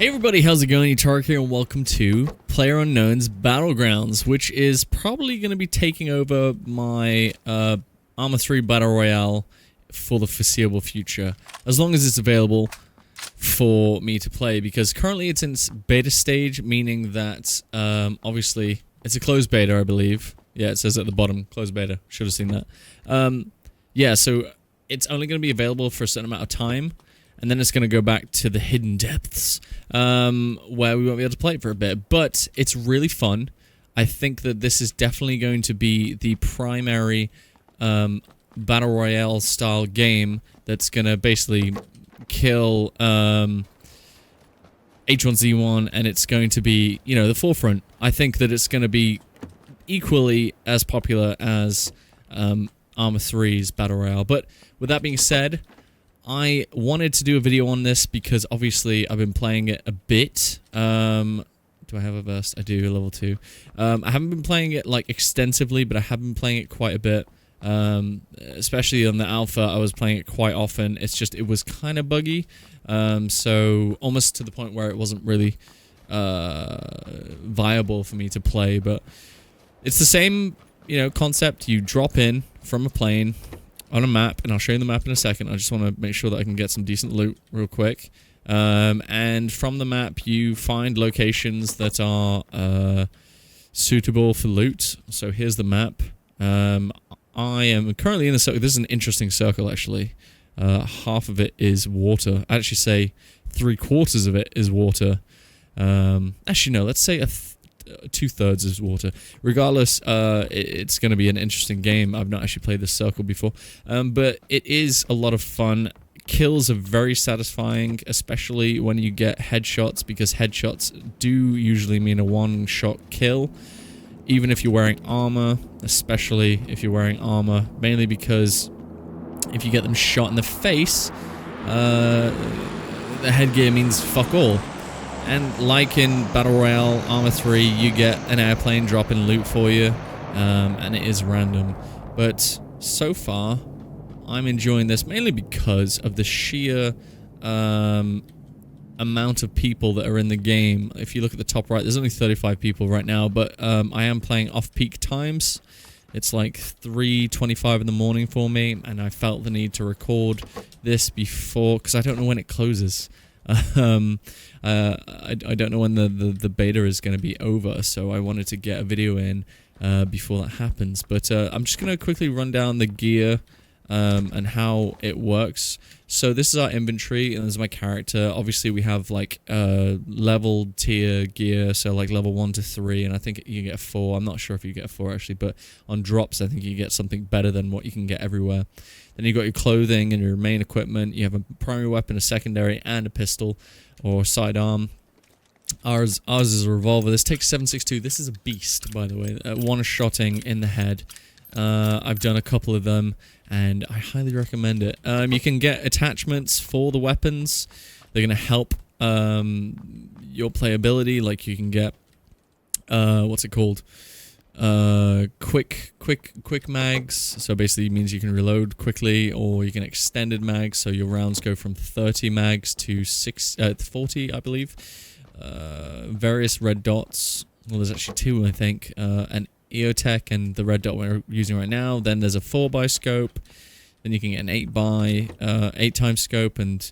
Hey everybody, how's it going? Tarek here and welcome to Playerunknown's Battlegrounds, which is probably going to be taking over my Arma 3 Battle Royale for the foreseeable future, as long as it's available for me to play, because currently it's in beta stage, meaning that obviously it's a closed beta, I believe. Yeah, it says at the bottom, closed beta. Should have seen that. Yeah, so it's only going to be available for a certain amount of time, and then it's going to go back to the hidden depths, where we won't be able to play it for a bit. But it's really fun. I think that this is definitely going to be the primary Battle Royale style game that's going to basically kill H1Z1, and it's going to be, you know, the forefront. I think that it's going to be equally as popular as Arma 3's Battle Royale. But with that being said, I wanted to do a video on this because obviously I've been playing it a bit. Do I have a burst? I do, level 2. I haven't been playing it like extensively, but I have been playing it quite a bit. Especially on the alpha, I was playing it quite often. It's just, it was kind of buggy. So almost to the point where it wasn't really viable for me to play. But it's the same, you know, concept. You drop in from a plane on a map, and I'll show you the map in a second. I just want to make sure that I can get some decent loot real quick. And from the map, you find locations that are suitable for loot. So here's the map. I am currently in a circle. This is an interesting circle, actually. Half of it is water. I'd actually say 3/4 of it is water. Actually, no, let's say 2/3 is water. Regardless, it's going to be an interesting game. I've not actually played this circle before, but it is a lot of fun. Kills are very satisfying, especially when you get headshots, because headshots do usually mean a one-shot kill, even if you're wearing armor, especially if you're wearing armor, mainly because if you get them shot in the face, the headgear means fuck all. And like in Battle Royale Arma 3, you get an airplane dropping loot for you, and it is random. But so far, I'm enjoying this mainly because of the sheer amount of people that are in the game. If you look at the top right, there's only 35 people right now, but I am playing off-peak times. It's like 3:25 in the morning for me, and I felt the need to record this before, because I don't know when it closes. I don't know when the beta is going to be over, so I wanted to get a video in before that happens. But I'm just going to quickly run down the gear and how it works. So this is our inventory, and this is my character. Obviously, we have like level tier gear, so like level 1 to 3, and I think you get a 4. I'm not sure if you get a 4 actually, but on drops, I think you get something better than what you can get everywhere. Then you got your clothing and your main equipment. You have a primary weapon, a secondary, and a pistol or sidearm. Ours is a revolver. This takes 7.62. This is a beast, by the way. One-shotting in the head. I've done a couple of them, and I highly recommend it. You can get attachments for the weapons. They're going to help your playability. Like you can get, what's it called? Quick mags. So basically it means you can reload quickly, or you can extended mags. So your rounds go from 30 mags to 40, I believe. Various red dots. Well, there's actually 2, I think. An EOTech and the red dot we're using right now. Then there's a 4x scope. Then you can get an 8x scope, and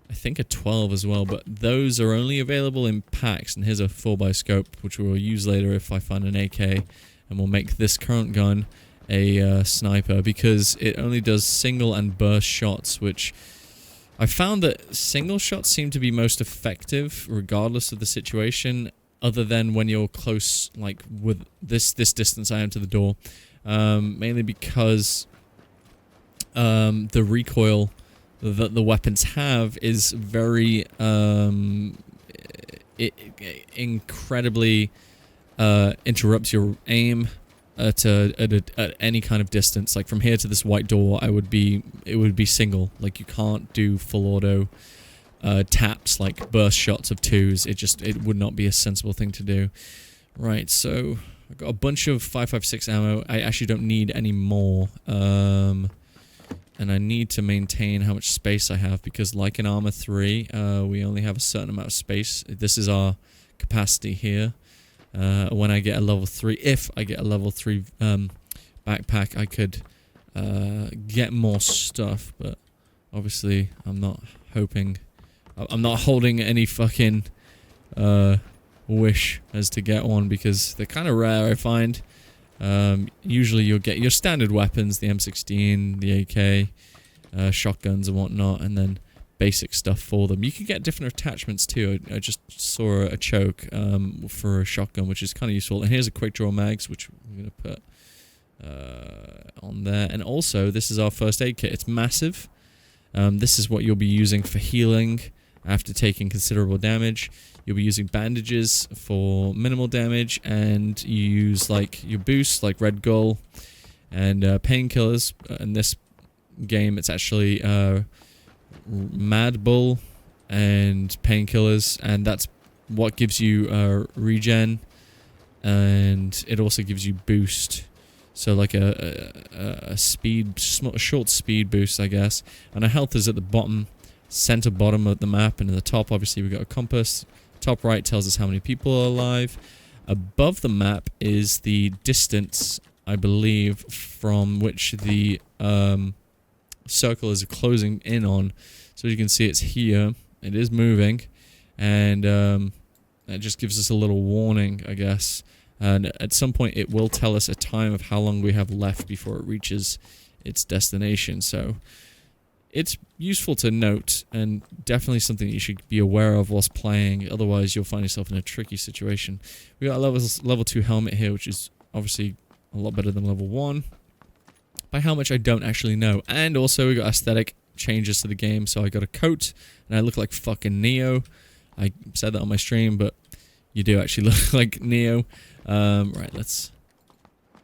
I think a 12 as well. But those are only available in packs. And here's a 4x scope, which we'll use later if I find an AK. And we'll make this current gun a sniper, because it only does single and burst shots, which I found that single shots seem to be most effective regardless of the situation, other than when you're close, like with this distance I am to the door, mainly because the recoil that the weapons have is very incredibly interrupts your aim at any kind of distance. Like from here to this white door, it would be single. Like you can't do full auto taps like burst shots of 2s. It would not be a sensible thing to do. Right, so I've got a bunch of 5.56 ammo. I actually don't need any more. and I need to maintain how much space I have, because like in Armor 3, we only have a certain amount of space. This is our capacity here. When I get a level 3, if I get a level 3 backpack, I could get more stuff, but obviously I'm not hoping, I'm not holding any fucking wish as to get one, because they're kind of rare, I find. Usually you'll get your standard weapons, the M16, the AK, shotguns and whatnot, and then basic stuff for them. You can get different attachments too. I just saw a choke for a shotgun, which is kind of useful. And here's a quick draw mags, which I'm going to put on there. And also, this is our first aid kit. It's massive. This is what you'll be using for healing after taking considerable damage. You'll be using bandages for minimal damage, and you use like your boosts, like Red Gull, and painkillers. In this game, it's actually Mad Bull and painkillers, and that's what gives you regen, and it also gives you boost. So like a short speed boost, I guess. And our health is at the bottom, center bottom of the map, and in the top, obviously, we've got a compass. Top right tells us how many people are alive. Above the map is the distance, I believe, from which the circle is closing in on. So you can see it's here. It is moving, and it just gives us a little warning, I guess. And at some point, it will tell us a time of how long we have left before it reaches its destination. So it's useful to note, and definitely something that you should be aware of whilst playing. Otherwise, you'll find yourself in a tricky situation. We got a level 2 helmet here, which is obviously a lot better than level 1. By how much, I don't actually know. And also, we got aesthetic changes to the game. So I got a coat, and I look like fucking Neo. I said that on my stream, but you do actually look like Neo. Right, let's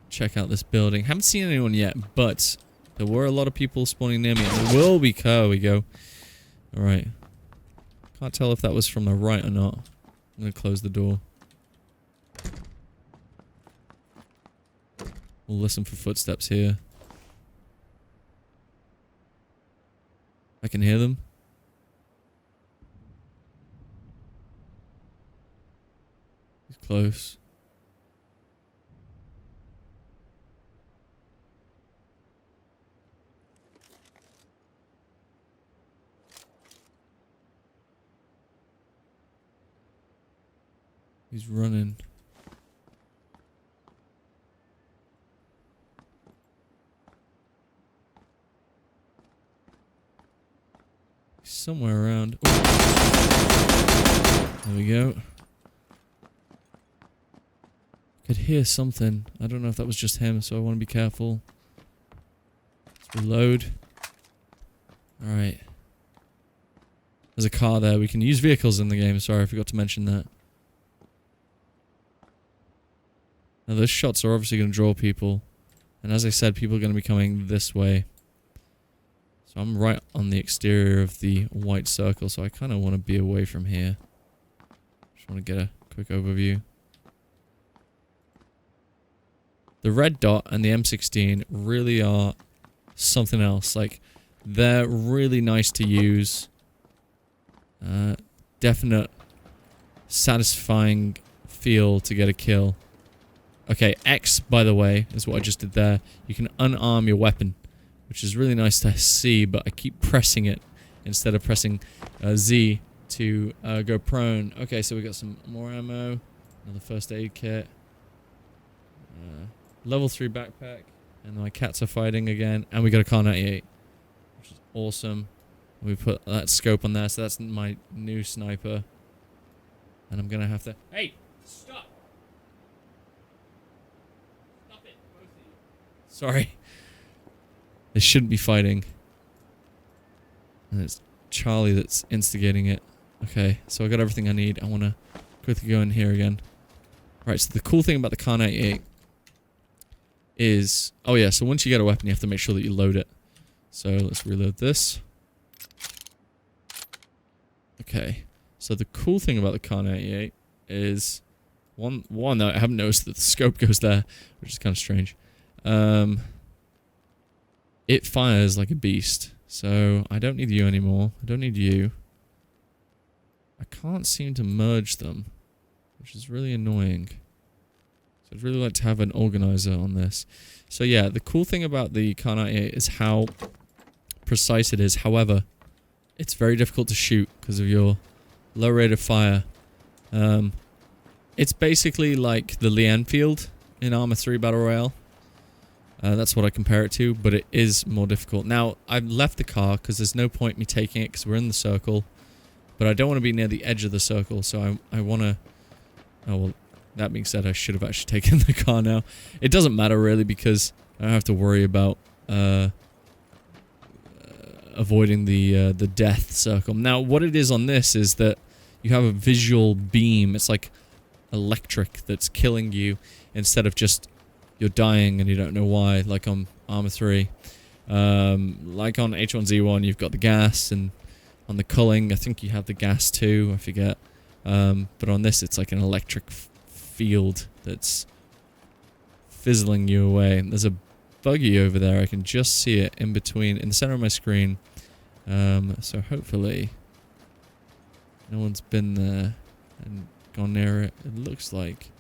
check out this building. Haven't seen anyone yet, but there were a lot of people spawning near me. And there will be. There we go. Alright. Can't tell if that was from the right or not. I'm going to close the door. We'll listen for footsteps here. I can hear them. He's close. He's running. He's somewhere around. Ooh. There we go. Could hear something. I don't know if that was just him, so I want to be careful. Let's reload. Alright. There's a car there. We can use vehicles in the game. Sorry, I forgot to mention that. Now, those shots are obviously going to draw people. And as I said, people are going to be coming this way. So I'm right on the exterior of the white circle, so I kind of want to be away from here. Just want to get a quick overview. The red dot and the M16 really are something else. Like, they're really nice to use. Definite satisfying feel to get a kill. Okay, X, by the way, is what I just did there. You can unarm your weapon, which is really nice to see, but I keep pressing it instead of pressing Z to go prone. Okay, so we got some more ammo, another first aid kit, level 3 backpack, and my cats are fighting again, and we got a Kar 98, which is awesome. We put that scope on there, so that's my new sniper, and I'm gonna have to... Hey! Stop! Sorry. They shouldn't be fighting. And it's Charlie that's instigating it. Okay, so I got everything I need. I want to quickly go in here again. Right, so the cool thing about the Kar 98 is... Oh yeah, so once you get a weapon, you have to make sure that you load it. So let's reload this. Okay, so the cool thing about the Kar 98 is... One, I haven't noticed that the scope goes there, which is kind of strange. it fires like a beast. So I don't need you anymore. I don't need you. I can't seem to merge them, which is really annoying. So I'd really like to have an organizer on this. So yeah, the cool thing about the Kar 98 is how precise it is. However, it's very difficult to shoot because of your low rate of fire. It's basically like the Lee Enfield in Arma 3 Battle Royale. That's what I compare it to, but it is more difficult. Now, I've left the car because there's no point me taking it because we're in the circle. But I don't want to be near the edge of the circle, so I want to... Oh, well, that being said, I should have actually taken the car now. It doesn't matter, really, because I don't have to worry about avoiding the death circle. Now, what it is on this is that you have a visual beam. It's like electric that's killing you instead of just you're dying and you don't know why, like on Arma 3. Like on H1Z1, you've got the gas, and on the culling, I think you have the gas too, I forget. But on this, it's like an electric field that's fizzling you away. And there's a buggy over there. I can just see it in between, in the center of my screen. So hopefully no one's been there and gone near it. It looks like...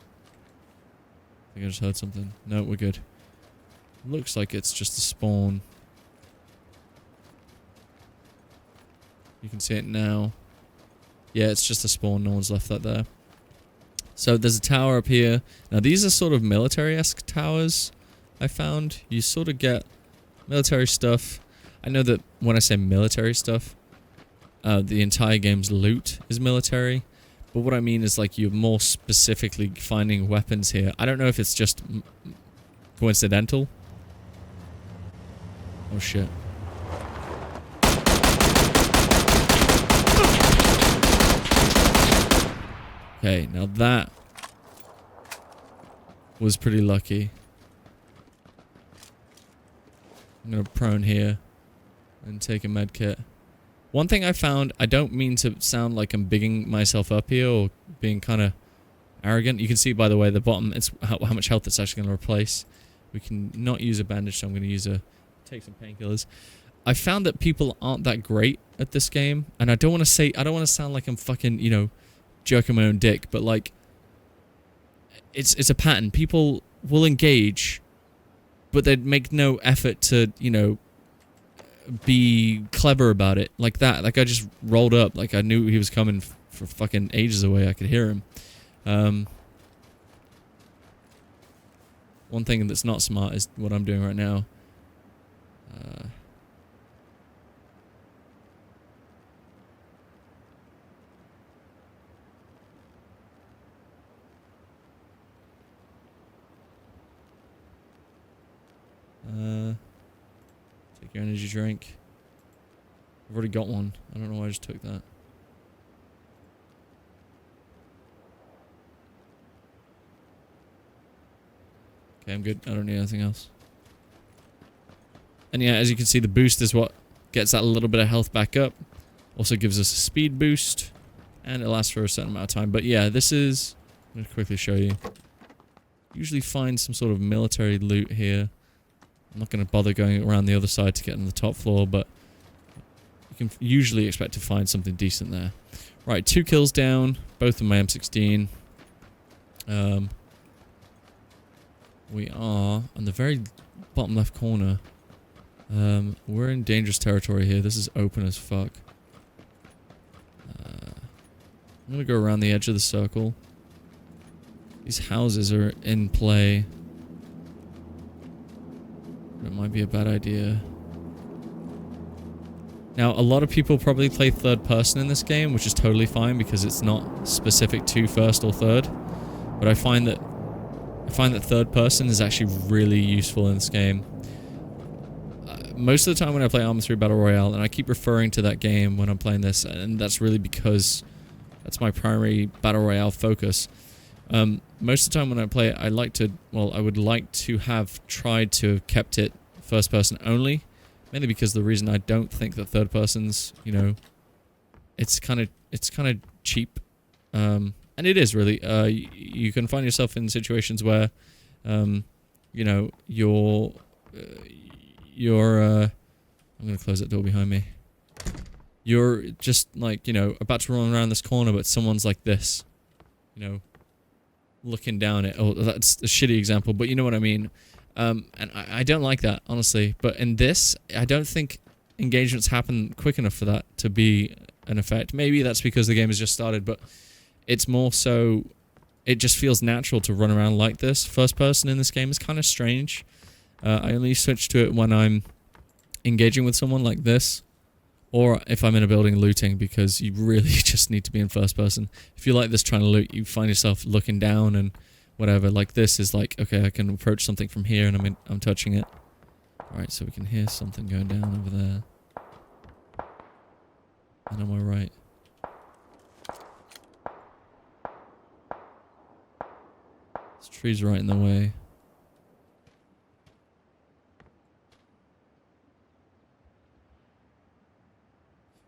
I think I just heard something. No, we're good. Looks like it's just a spawn. You can see it now. Yeah, it's just a spawn. No one's left that there. So there's a tower up here. Now these are sort of military-esque towers, I found. You sort of get military stuff. I know that when I say military stuff, the entire game's loot is military. But what I mean is, like, you're more specifically finding weapons here. I don't know if it's just coincidental. Oh, shit. Okay, now that was pretty lucky. I'm gonna prone here and take a med kit. One thing I found, I don't mean to sound like I'm bigging myself up here or being kind of arrogant. You can see, by the way, the bottom, it's how much health it's actually going to replace. We can not use a bandage, so I'm going to take some painkillers. I found that people aren't that great at this game, and I don't want to sound like I'm fucking, you know, jerking my own dick, but like, it's a pattern. People will engage, but they'd make no effort to, you know, be clever about it. Like that. Like I just rolled up. Like I knew he was coming for fucking ages away. I could hear him. One thing that's not smart is what I'm doing right now. Take your energy drink. I've already got one. I don't know why I just took that. Okay, I'm good. I don't need anything else. And yeah, as you can see, the boost is what gets that little bit of health back up. Also gives us a speed boost. And it lasts for a certain amount of time. But yeah, this is... I'm going to quickly show you. Usually find some sort of military loot here. I'm not going to bother going around the other side to get on the top floor, but you can usually expect to find something decent there. Right, 2 kills down, both of my M16. We are on the very bottom left corner. We're in dangerous territory here. This is open as fuck. I'm going to go around the edge of the circle. These houses are in play. It might be a bad idea. Now, a lot of people probably play third person in this game, which is totally fine because it's not specific to first or third. But I find that third person is actually really useful in this game. Most of the time when I play Arma 3 Battle Royale, and I keep referring to that game when I'm playing this, and that's really because that's my primary Battle Royale focus. Most of the time when I play it, I would like to have tried to have kept it first person only, mainly because the reason I don't think that third person's, you know, it's kind of cheap, and it is really. You can find yourself in situations where, you know, you're, I'm gonna close that door behind me. You're just, like, you know, about to run around this corner, but someone's like this. You know, looking down at... Oh, that's a shitty example, but you know what I mean. And I don't like that, honestly. But in this, I don't think engagements happen quick enough for that to be an effect. Maybe that's because the game has just started, but it's more so... It just feels natural to run around like this. First person in this game is kind of strange. I only switch to it when I'm engaging with someone like this. Or if I'm in a building looting, because you really just need to be in first person. If you like this trying to loot, you find yourself looking down and whatever. Like this is like, okay, I can approach something from here and I'm touching it. Alright, so we can hear something going down over there. And on my right. This tree's right in the way.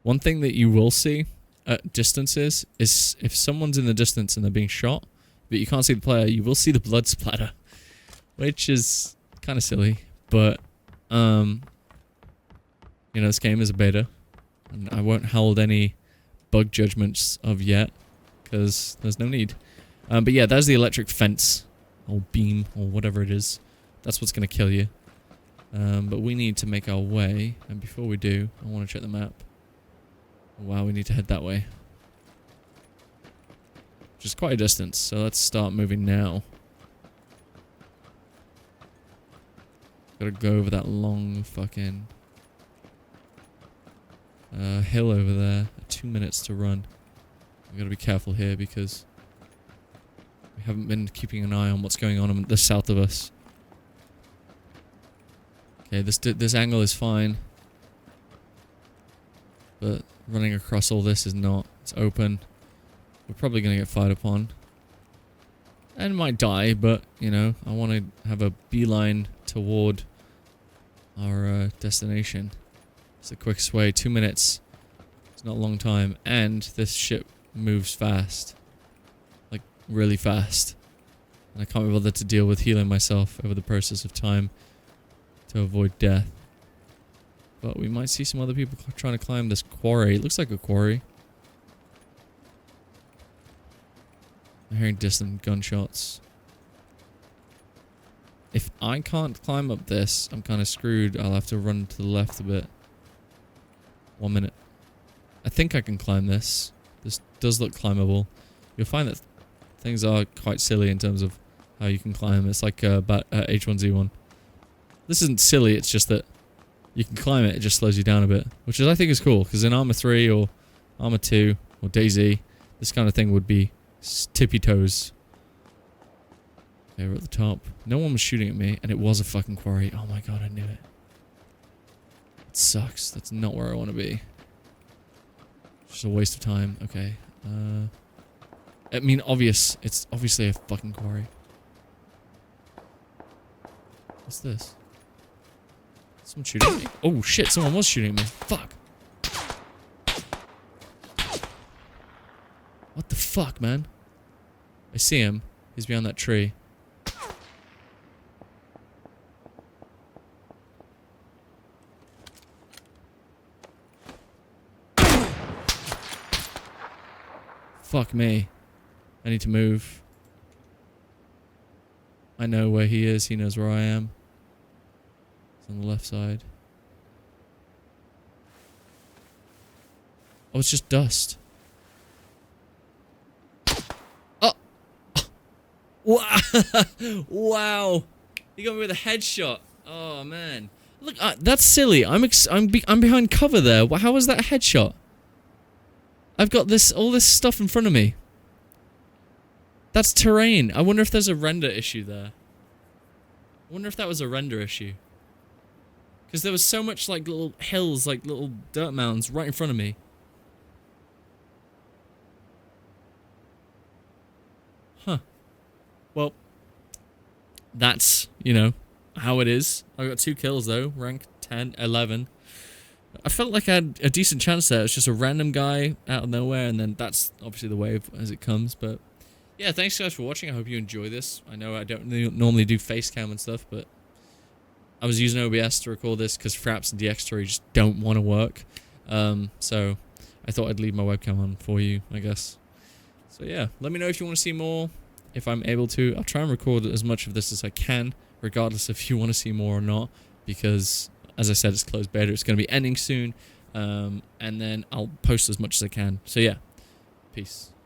One thing that you will see at distances is if someone's in the distance and they're being shot, but you can't see the player, you will see the blood splatter, which is kind of silly. But you know, this game is a beta, and I won't hold any bug judgments of yet because there's no need. But yeah, there's the electric fence or beam or whatever it is. That's what's gonna kill you. But we need to make our way, and before we do, I want to check the map. Wow, we need to head that way. Which is quite a distance, so let's start moving now. Gotta go over that long fucking hill over there. 2 minutes to run. We gotta be careful here because we haven't been keeping an eye on what's going on the south of us. Okay, this angle is fine. But running across all this is not. It's open. We're probably going to get fired upon. And might die, but, you know, I want to have a beeline toward our destination. It's the quickest way. 2 minutes. It's not a long time. And this ship moves fast. Like, really fast. And I can't be bothered to deal with healing myself over the process of time to avoid death. But we might see some other people trying to climb this quarry. It looks like a quarry. I'm hearing distant gunshots. If I can't climb up this, I'm kind of screwed. I'll have to run to the left a bit. 1 minute. I think I can climb this. This does look climbable. You'll find that things are quite silly in terms of how you can climb. It's like H1Z1. This isn't silly, it's just that you can climb it, it just slows you down a bit. Which I think is cool, because in Arma 3 or Arma 2 or DayZ, this kind of thing would be tippy toes. Okay, we're at the top. No one was shooting at me, and it was a fucking quarry. Oh my god, I knew it. It sucks. That's not where I want to be. Just a waste of time. Okay. I mean, it's obviously a fucking quarry. What's this? Someone shooting at me. Oh shit, someone was shooting at me. Fuck. What the fuck, man? I see him. He's behind that tree. Fuck me. I need to move. I know where he is. He knows where I am. It's on the left side. Oh, it's just dust. Oh! Wow! Wow! He got me with a headshot. Oh man! Look, that's silly. I'm behind cover there. How was that a headshot? I've got all this stuff in front of me. That's terrain. I wonder if there's a render issue there. I wonder if that was a render issue. Because there was so much like little hills, like little dirt mounds right in front of me. Huh. Well, that's, you know, how it is. I got 2 kills though, rank 10, 11. I felt like I had a decent chance there. It's just a random guy out of nowhere, and then that's obviously the wave as it comes, but yeah, thanks guys for watching. I hope you enjoy this. I know I don't normally do face cam and stuff, but I was using OBS to record this because Fraps and DX3 just don't want to work. So I thought I'd leave my webcam on for you, I guess. So yeah, let me know if you want to see more. If I'm able to, I'll try and record as much of this as I can, regardless if you want to see more or not, because as I said, it's closed beta. It's going to be ending soon, and then I'll post as much as I can. So yeah, peace.